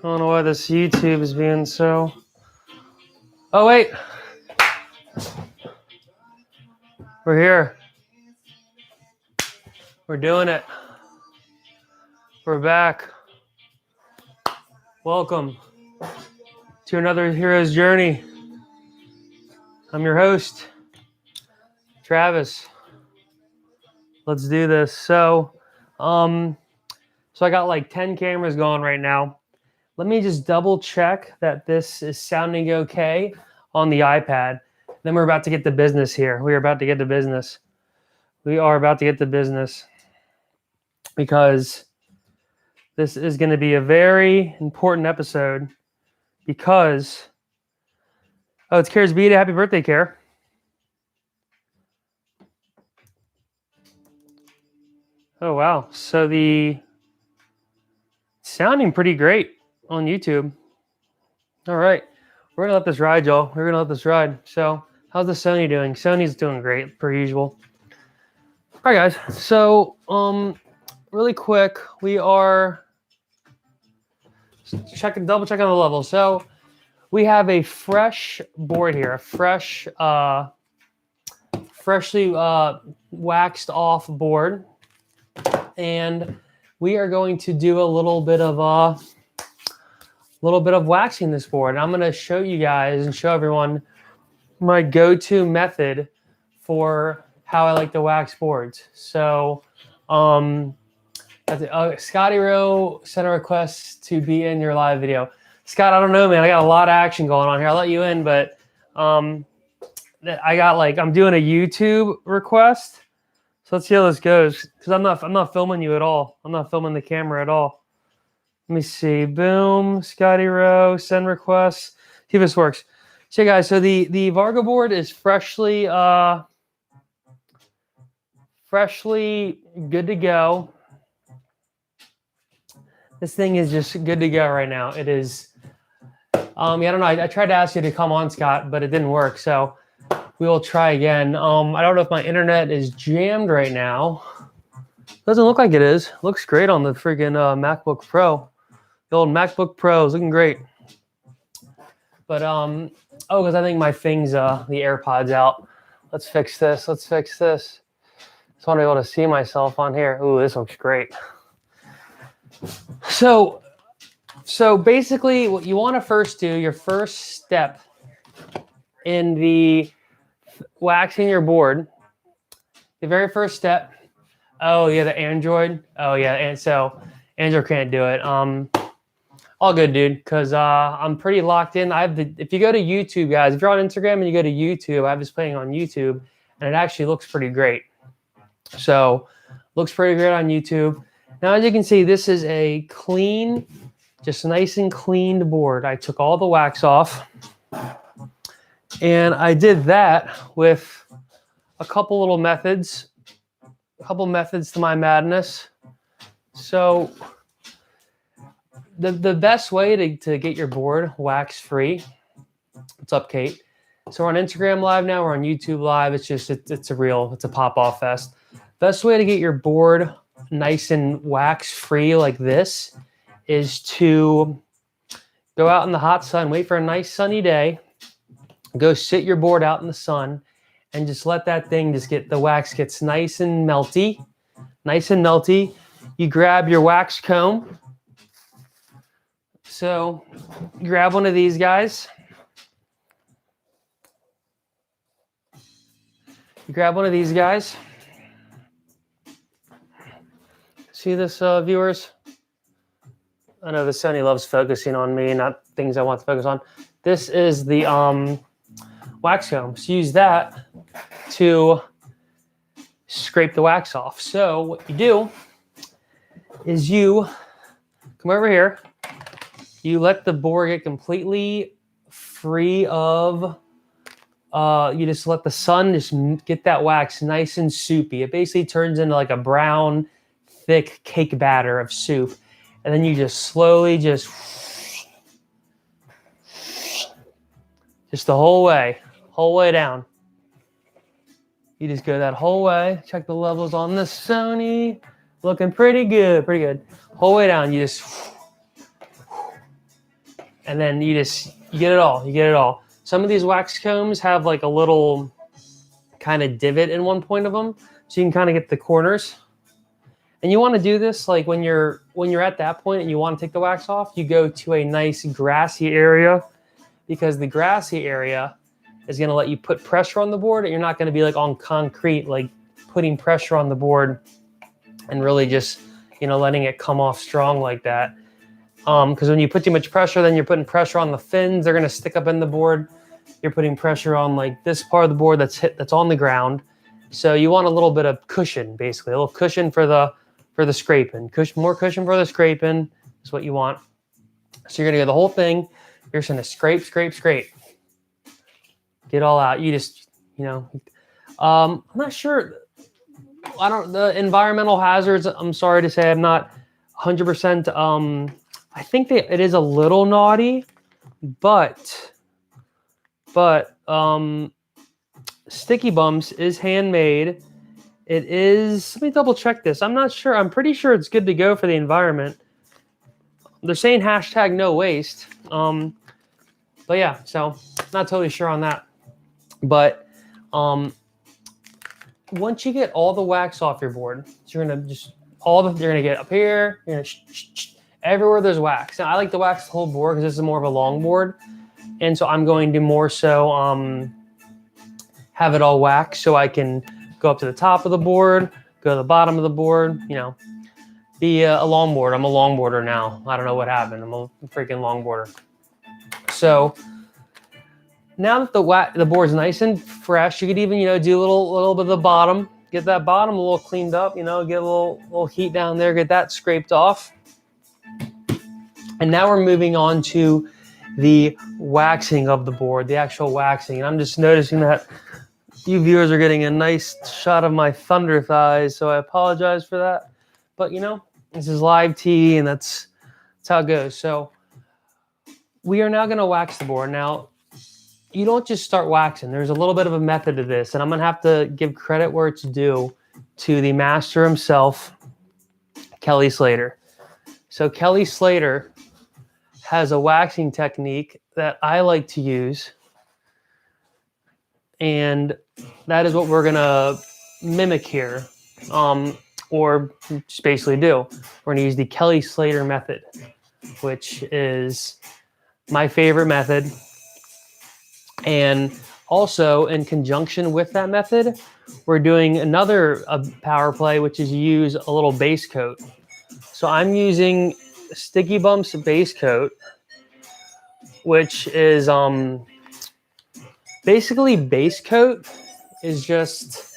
I don't know why this YouTube is being so... Oh, wait. We're here. We're doing it. We're back. Welcome to another hero's journey. I'm your host, Travis. Let's do this. So I got like 10 cameras going right now. Let me just double check that this is sounding okay on the iPad. Then we're about to get to business here. We are about to get to business. We are about to get to business because this is going to be a very important episode because, oh, it's Kara's B-Day. Happy birthday, Kara. Oh, wow. So sounding pretty great on YouTube. All right. We're going to let this ride, y'all. We're going to let this ride. So how's the Sony doing? Sony's doing great, per usual. All right, guys. So really quick, we are double checking the level. So we have a fresh board here, a freshly waxed off board. And we are going to do a little bit of waxing this board. I'm going to show you guys and show everyone my go-to method for how I like to wax boards. So, Scotty Rowe sent a request to be in your live video. Scott, I don't know, man. I got a lot of action going on here. I'll let you in, but I'm doing a YouTube request. So let's see how this goes. Because I'm not filming you at all. I'm not filming the camera at all. Let me see. Boom. Scotty Rowe, send requests. See if this works. So guys, so the Vargo board is freshly good to go. This thing is just good to go right now. It is. I don't know. I tried to ask you to come on, Scott, but it didn't work. So we will try again. I don't know if my internet is jammed right now. Doesn't look like it is. Looks great on the freaking MacBook Pro. The old MacBook Pro is looking great. But because I think my thing's the AirPod's out. Let's fix this. So I want to be able to see myself on here. Ooh, this looks great. So basically what you want to first do, your first step in the waxing your board, the very first step. Oh yeah, the Android. Oh yeah, and so Android can't do it. All good, dude, because I'm pretty locked in. If you go to YouTube, guys, if you're on Instagram and you go to YouTube, I have this playing on YouTube, and it actually looks pretty great. So looks pretty great on YouTube. Now, as you can see, this is a clean, just nice and cleaned board. I took all the wax off, and I did that with a couple little methods, to my madness. So the best way to get your board wax free. What's up, Kate? So we're on Instagram Live now. We're on YouTube Live. It's a pop-off fest. Best way to get your board nice and wax free like this is to go out in the hot sun, wait for a nice sunny day, go sit your board out in the sun, and just let that thing the wax gets nice and melty. You grab your wax comb. So you grab one of these guys. See this, viewers? I know the Sony loves focusing on me, not things I want to focus on. This is the wax comb. So use that to scrape the wax off. So what you do is you come over here. You let the board get completely free of, you just let the sun just get that wax nice and soupy. It basically turns into like a brown, thick cake batter of soup. And then you just slowly just the whole way down. You just go that whole way. Check the levels on this Sony. Looking pretty good. Whole way down. You just And then you get it all. You get it all. Some of these wax combs have like a little kind of divot in one point of them, so you can kind of get the corners. And you want to do this like when you're at that point and you want to take the wax off, you go to a nice grassy area, because the grassy area is going to let you put pressure on the board, and you're not going to be like on concrete, like putting pressure on the board and really just, letting it come off strong like that. Because when you put too much pressure, then you're putting pressure on the fins. They're going to stick up in the board. You're putting pressure on like this part of the board that's on the ground. So you want a little bit of cushion, basically a little cushion for the scraping. More cushion for the scraping is what you want. So you're going to get the whole thing. You're just going to scrape, scrape, scrape. Get all out. You just, I'm not sure. The environmental hazards, I'm sorry to say, I'm not 100%. I think it is a little naughty, but Sticky Bumps is handmade. It is, let me double check this. I'm not sure. I'm pretty sure it's good to go for the environment. They're saying hashtag no waste. But yeah, so not totally sure on that. But once you get all the wax off your board, so you're gonna you're gonna get up here, you're gonna everywhere there's wax. Now I like to wax the whole board because this is more of a long board, and so I'm going to more so have it all waxed so I can go up to the top of the board, go to the bottom of the board, be a longboarder. I'm a longboarder now. I don't know what happened. I'm a freaking longboarder. So now that the board's nice and fresh, you could even, do a little bit of the bottom, get that bottom a little cleaned up, get a little heat down there, get that scraped off. And now we're moving on to the waxing of the board, the actual waxing. And I'm just noticing that you viewers are getting a nice shot of my thunder thighs, so I apologize for that. But, this is live TV, and that's how it goes. So we are now going to wax the board. Now, you don't just start waxing. There's a little bit of a method to this, and I'm going to have to give credit where it's due to the master himself, Kelt Skater. So Kelt Skater has a waxing technique that I like to use, and that is what we're going to mimic here, or just basically do. We're going to use the Kelt Skater method, which is my favorite method. And also, in conjunction with that method, we're doing another power play, which is use a little base coat. So I'm using Sticky Bumps base coat, which is basically base coat is just,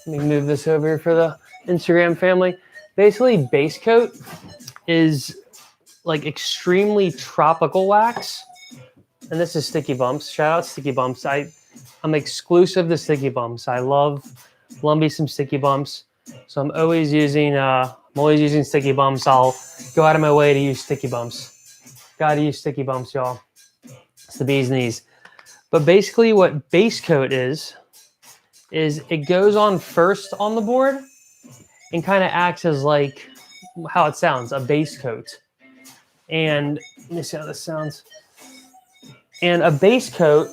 let me move this over here for the Instagram family. Basically, base coat is like extremely tropical wax. And this is Sticky Bumps. Shout out Sticky Bumps. I'm exclusive to Sticky Bumps. I love me some Sticky Bumps. So I'm always using Sticky Bumps. I'll go out of my way to use Sticky Bumps. Gotta use Sticky Bumps, y'all. It's the bee's knees. But basically what base coat is it goes on first on the board and kind of acts as like how it sounds, a base coat. And let me see how this sounds. And a base coat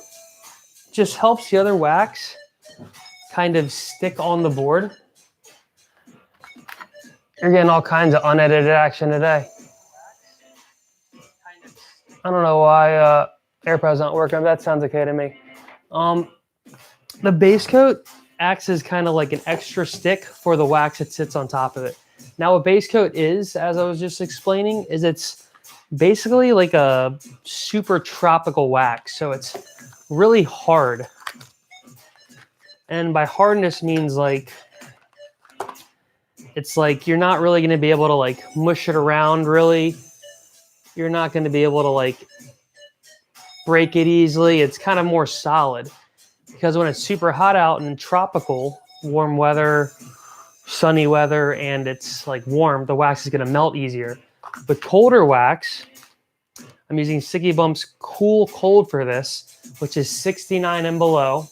just helps the other wax kind of stick on the board. You're getting all kinds of unedited action today. I don't know why AirPod's not working. That sounds okay to me. The base coat acts as kind of like an extra stick for the wax that sits on top of it. Now, what base coat is, as I was just explaining, is it's basically like a super tropical wax. So it's really hard. And by hardness means like, it's like you're not really going to be able to like mush it around really. You're not going to be able to like break it easily. It's kind of more solid because when it's super hot out and tropical, warm weather, sunny weather, and it's like warm, the wax is going to melt easier. With colder wax, I'm using Sticky Bumps Cool Cold for this, which is 69 and below.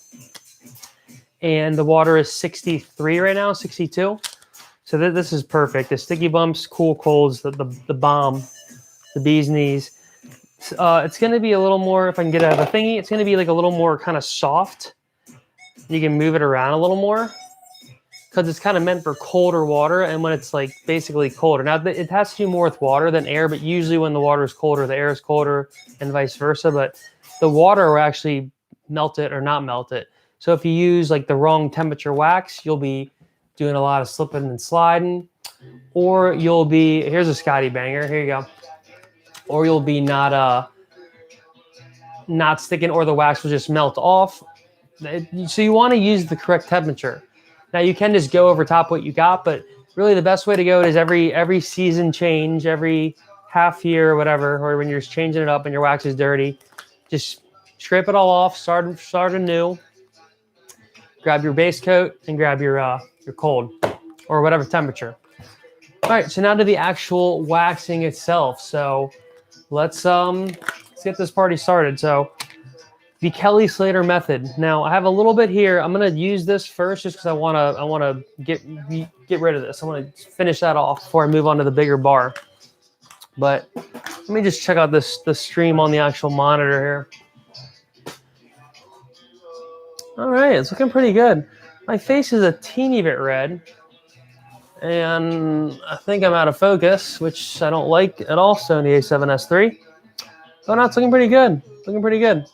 And the water is 63 right now, 62. So this is perfect. The Sticky Bumps Cool Cold's the bomb, the bee's knees. It's going to be a little more, if I can get out of the thingy, it's going to be like a little more kind of soft. You can move it around a little more because it's kind of meant for colder water, and when it's like basically colder. Now, it has to do more with water than air, but usually when the water is colder, the air is colder and vice versa. But the water will actually melt it or not melt it. So if you use like the wrong temperature wax, you'll be doing a lot of slipping and sliding, or you'll be, here's a Scotty banger, here you go. Or you'll be not sticking, or the wax will just melt off. So you want to use the correct temperature. Now you can just go over top what you got, but really the best way to go is every season change, every half year or whatever, or when you're just changing it up and your wax is dirty, just scrape it all off, start anew, grab your base coat and grab your cold or whatever temperature. All right, so now to the actual waxing itself. So let's get this party started. So the Kelt Skater method. Now I have a little bit here. I'm gonna use this first just because I wanna get rid of this. I want to finish that off before I move on to the bigger bar. But let me just check out the stream on the actual monitor here. All right, it's looking pretty good. My face is a teeny bit red, and I think I'm out of focus, which I don't like at all. Sony A7S III. Oh no, it's looking pretty good. Looking pretty good.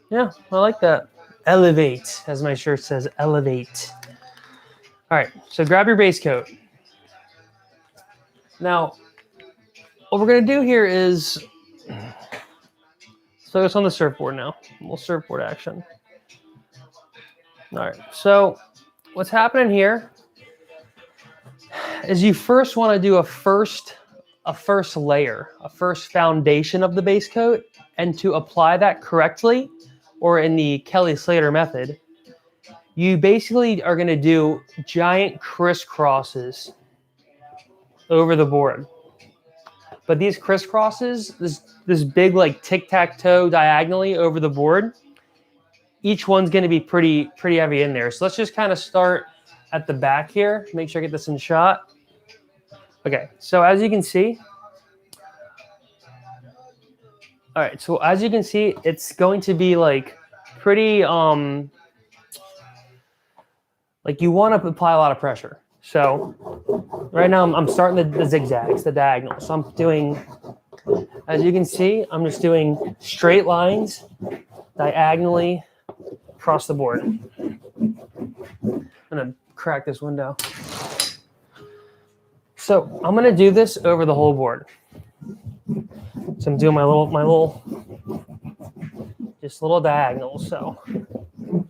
Yeah, I like that. Elevate, as my shirt says, elevate. All right, so grab your base coat. Now, what we're going to do here is focus on the surfboard now. A little surfboard action. All right, so what's happening here is you first want to do a first layer, a first foundation of the base coat, and to apply that correctly, or in the Kelt Skater method, you basically are going to do giant crisscrosses over the board. But these crisscrosses, this big like tic-tac-toe diagonally over the board, each one's going to be pretty heavy in there. So let's just kind of start at the back here. Make sure I get this in shot. Okay, so as you can see, all right, so as you can see, it's going to be like pretty, like you want to apply a lot of pressure. So right now I'm starting the zigzags, the diagonals. So I'm doing, as you can see, I'm just doing straight lines diagonally across the board. I'm gonna crack this window. So I'm gonna do this over the whole board. So I'm doing my little just little diagonals. So you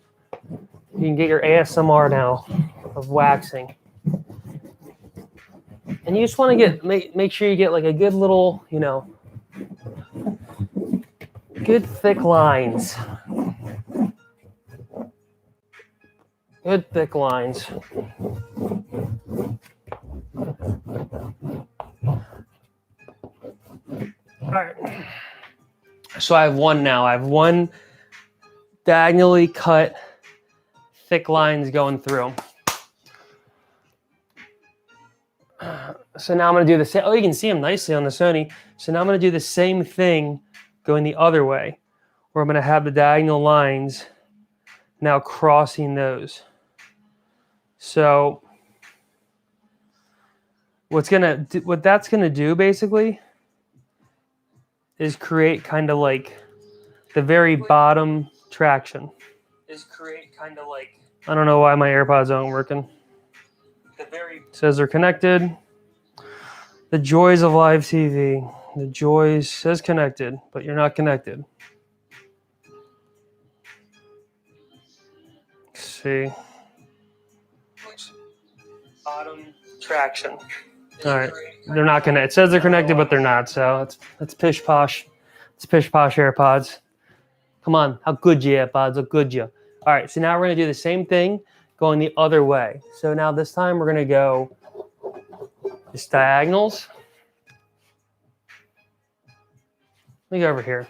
can get your ASMR now of waxing. And you just want to make sure you get like a good little, good thick lines. Good thick lines. All right. So I have one now. I have one diagonally cut thick lines going through. So now I'm going to do the same. Oh, you can see them nicely on the Sony. So now I'm going to do the same thing going the other way, where I'm going to have the diagonal lines now crossing those. So what that's going to do basically is create kind of like the very bottom traction. I don't know why my AirPods aren't working. It says they're connected. The joys of live TV. The joys says connected, but you're not connected. Let's see. Bottom traction. All right, they're not connected. It says they're connected, but they're not. So it's pish posh. It's pish posh AirPods. Come on, how good you AirPods? How good you? All right, so now we're gonna do the same thing, going the other way. So now this time we're gonna go just diagonals. Let me go over here.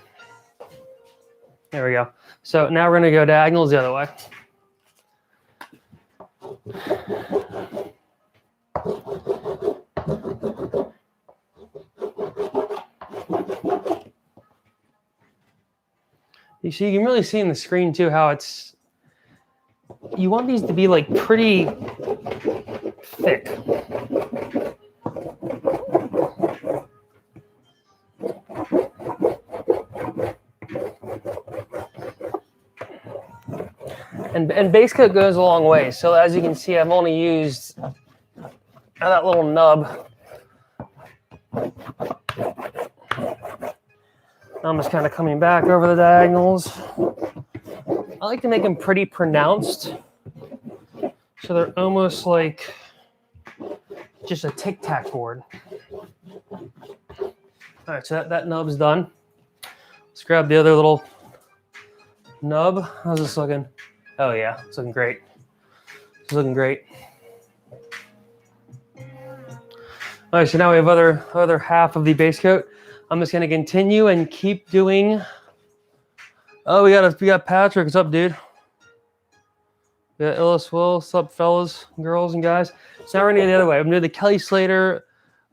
There we go. So now we're gonna go diagonals the other way. You see, you can really see in the screen too how it's, you want these to be like pretty thick. And base coat goes a long way. So as you can see, I've only used that little nub. I'm just kind of coming back over the diagonals. I like to make them pretty pronounced. So they're almost like just a tic-tac board. All right, so that nub's done. Let's grab the other little nub. How's this looking? Oh yeah, it's looking great. It's looking great. All right, so now we have other half of the base coat. I'm just gonna continue and keep doing. Oh, we got Patrick. What's up, dude? We got Illis Will. What's up, fellas, girls, and guys? So now we're gonna go the other way. I'm gonna do the Kelt Slater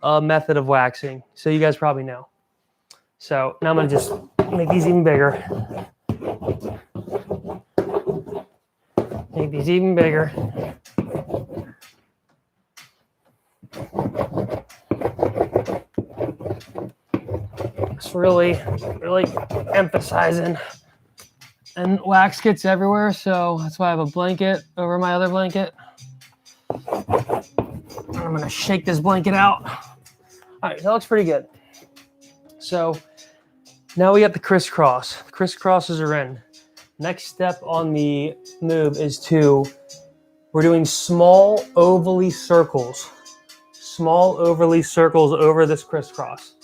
method of waxing. So you guys probably know. So now I'm gonna just make these even bigger. Make these even bigger. It's really emphasizing. And wax gets everywhere, so that's why I have a blanket over my other blanket. And I'm gonna shake this blanket out. All right, that looks pretty good. So now we got the crisscross. The crisscrosses are in. Next step on the move is we're doing small ovally circles. Small ovally circles over this crisscross.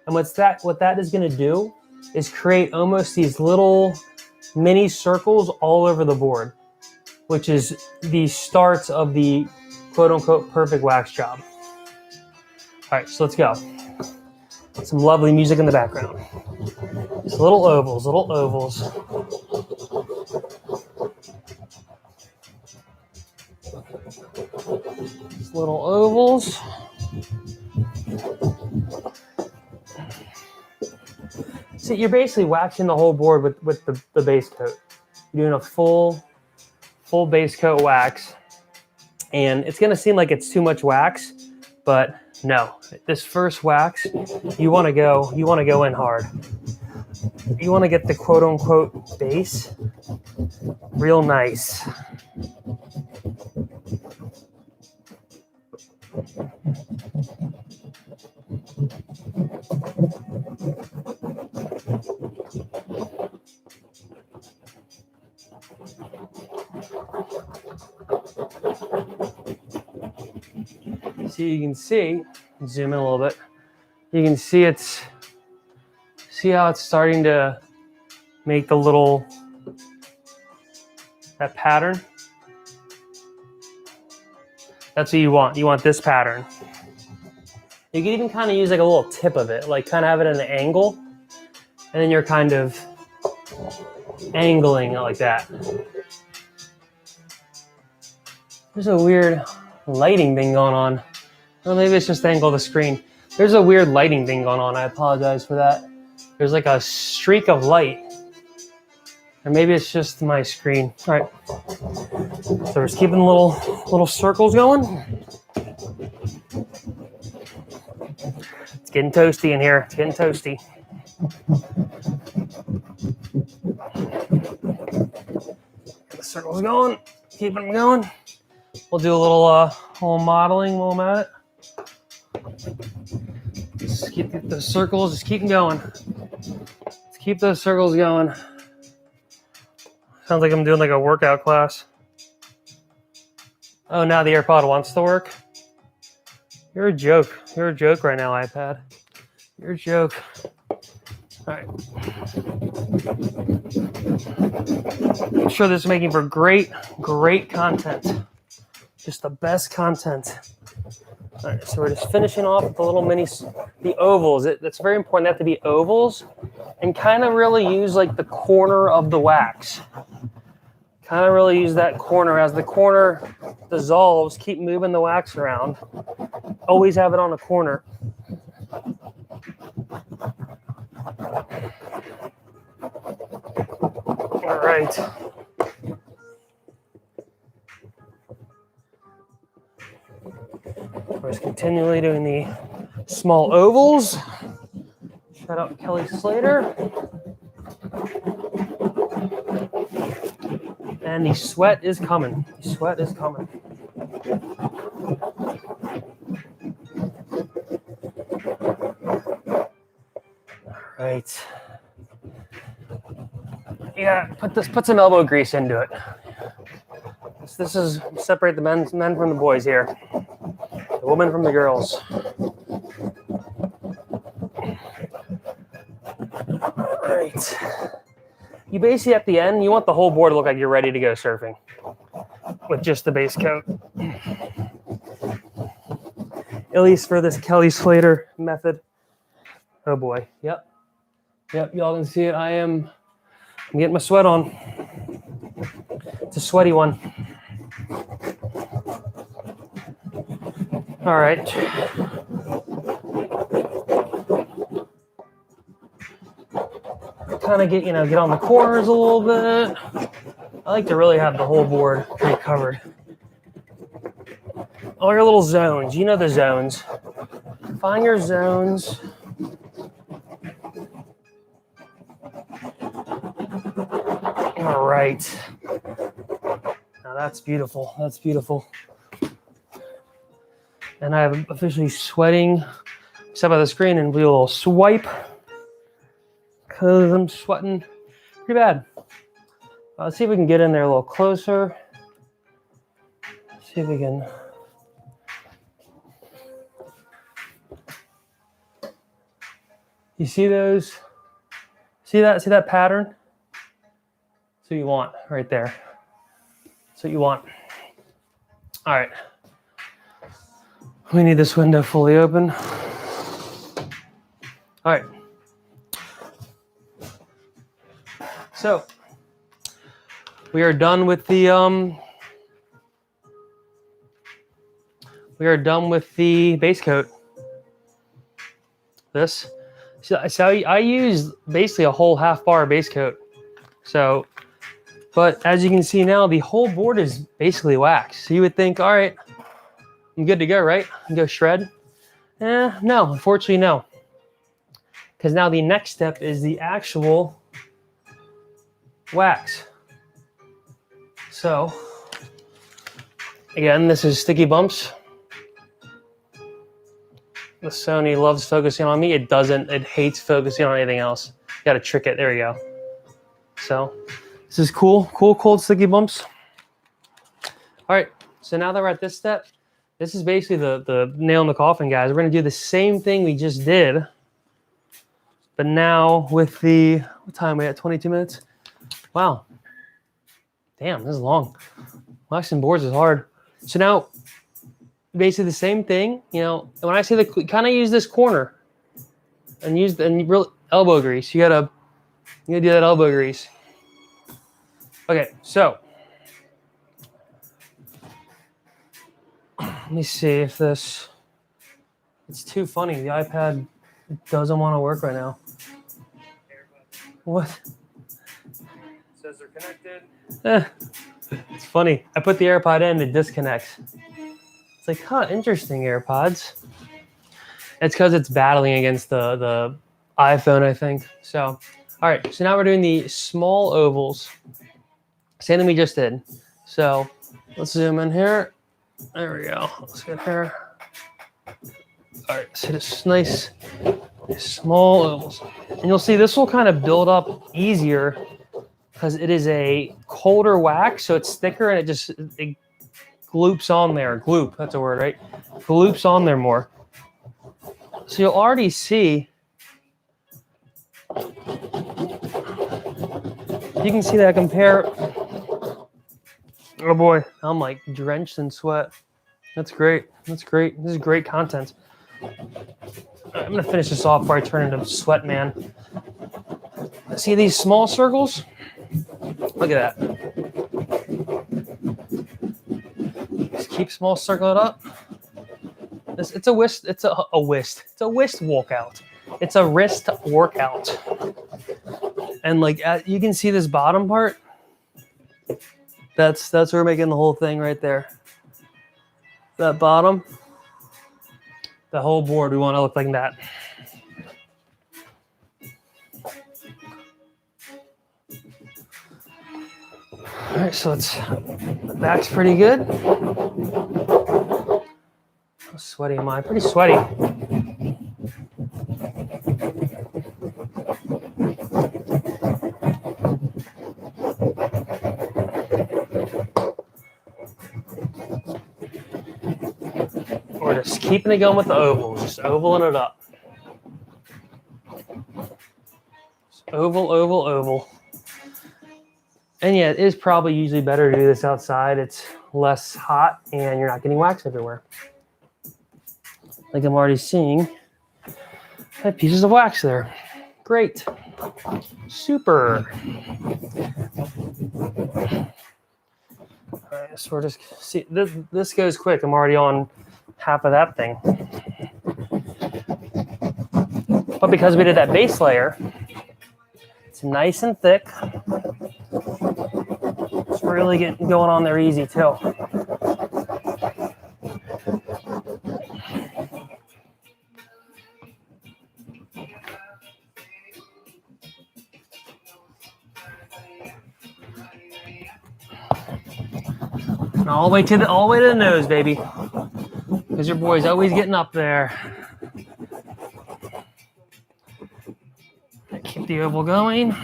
And what that is gonna do is create almost these little mini circles all over the board, which is the start of the quote unquote perfect wax job. All right, so let's go. Some lovely music in the background. Just little ovals, little ovals. Just little ovals. So you're basically waxing the whole board with the base coat. You're doing a full base coat wax. And it's gonna seem like it's too much wax, but no. This first wax, you wanna go in hard. You wanna get the quote unquote base real nice. So you can see, zoom in a little bit, you can see how it's starting to make the that pattern. That's what you want. You want this pattern. You can even kind of use like a little tip of it, like kind of have it at an angle, and then you're kind of angling it like that. There's a weird lighting thing going on. Or maybe it's just the angle of the screen. There's a weird lighting thing going on. I apologize for that. There's like a streak of light. Or maybe it's just my screen. All right. So we're just keeping little circles going. It's getting toasty in here. It's getting toasty. Get the circles going. Keeping them going. We'll do a little modeling while I'm at it. Just keep the circles. Just keep them going. Let's keep those circles going. Sounds like I'm doing like a workout class. Oh, now the AirPod wants to work. You're a joke. You're a joke right now, iPad. You're a joke. All right. I'm sure this is making for great content. Just the best content. All right, so we're just finishing off with the little the ovals. That's very important. They have to be ovals and kind of really use like the corner of the wax. Kind of really use that corner. As the corner dissolves, keep moving the wax around. Always have it on a corner. right. We're just continually doing the small ovals. Shout out Kelly Slater. And the sweat is coming. The sweat is coming. All right. Yeah, put some elbow grease into it. This is separate the men from the boys here. The women from the girls. All right. You basically at the end, you want the whole board to look like you're ready to go surfing with just the base coat. At least for this Kelly Slater method. Oh boy. Yep. Y'all can see it. I'm getting my sweat on. It's a sweaty one. All right. Kind of get on the corners a little bit. I like to really have the whole board pretty covered. All your little zones. You know the zones. Find your zones. All right. Now that's beautiful. That's beautiful. And I'm officially sweating. Step out of the screen and do a little swipe. Because I'm sweating pretty bad. Let's see if we can get in there a little closer. See if we can. You see those? See that pattern? That's what you want right there. That's what you want. All right. We need this window fully open. All right. So we are done with the base coat. This. So I use basically a whole half bar base coat. So, but as you can see now, the whole board is basically wax. So you would think, all right, I'm good to go, right? And go shred. No, unfortunately, no. Because now the next step is the actual wax. So, again, this is Sticky Bumps. The Sony loves focusing on me. It doesn't. It hates focusing on anything else. You got to trick it. There you go. So, this is cool. Cool, cold Sticky Bumps. All right. So now that we're at this step, this is basically the nail in the coffin, guys. We're going to do the same thing we just did, but now with the, what time are we at? 22 minutes? Wow. Damn, this is long. Waxing boards is hard. So now, basically the same thing. You know, when I say kind of use this corner and real elbow grease. You gotta do that elbow grease. Okay, so let me see if this. It's too funny. The iPad doesn't want to work right now. What? It says they're connected. It's funny. I put the AirPod in, it disconnects. It's like, huh, interesting, AirPods. It's because it's battling against the iPhone, I think. So, all right. So now we're doing the small ovals. Same thing we just did. So let's zoom in here. There we go. Let's get here. All right. So this nice small ovals. And you'll see this will kind of build up easier because it is a colder wax. So it's thicker and it gloops on there. Gloop, that's a word, right? Gloops on there more. So you'll already see. You can see that compare. Oh boy, I'm like drenched in sweat. That's great. That's great. This is great content. I'm gonna finish this off before I turn into sweat man. See these small circles? Look at that. Just keep small circling it up. It's a wrist. It's a wrist. It's a wrist workout. It's a wrist workout. And like you can see this bottom part. That's where we're making the whole thing right there. That bottom, the whole board, we want to look like that. All right, so the back's pretty good. How sweaty am I? Pretty sweaty. We're just keeping it going with the ovals, just ovaling it up. Just oval, oval, oval. And yeah, it is probably usually better to do this outside. It's less hot and you're not getting wax everywhere. Like I'm already seeing, I have pieces of wax there. Great. Super. All right, so we're just, see, this goes quick. I'm already on half of that thing. But because we did that base layer, it's nice and thick. It's really getting going on there easy too. And all the way to the nose, baby. Because your boy's always getting up there. Keep the oval going.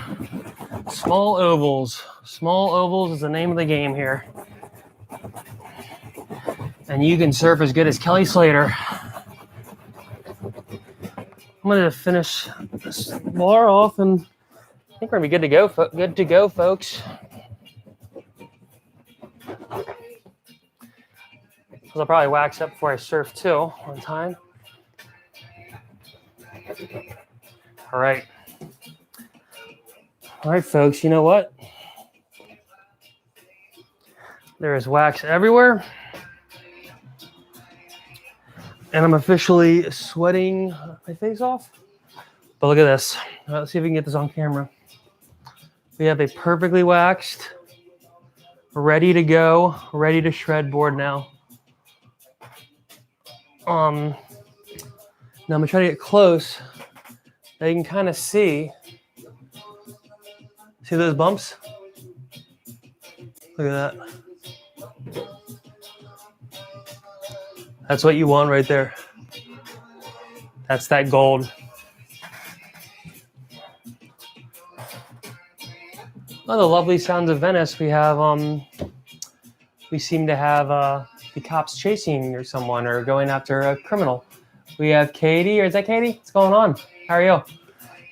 Small ovals. Small ovals is the name of the game here. And you can surf as good as Kelly Slater. I'm going to finish this bar off, and I think we're going to be good to go. Good to go, folks. I'll probably wax up before I surf too one time. All right. All right, folks, you know what? There is wax everywhere. And I'm officially sweating my face off. But look at this. Let's see if we can get this on camera. We have a perfectly waxed, ready to go, ready to shred board now. Now I'm gonna try to get close. Now you can kind of see those bumps? Look at that. That's what you want right there. That's that gold. Oh, the lovely sounds of Venice. We have we seem to have the cops chasing someone or going after a criminal. We have Katie, or is that Katie? What's going on? How are you?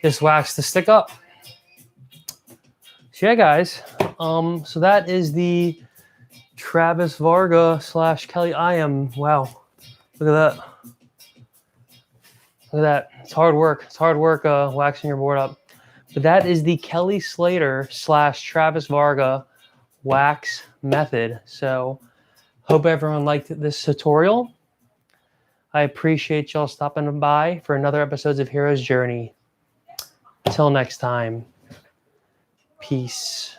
Just waxed the stick up. So yeah, guys. So that is the Travis Varga / Kelly I.M. Wow. Look at that. Look at that. It's hard work. It's hard work waxing your board up. But that is the Kelly Slater / Travis Varga wax method. So hope everyone liked this tutorial. I appreciate y'all stopping by for another episode of Hero's Journey. Until next time, peace.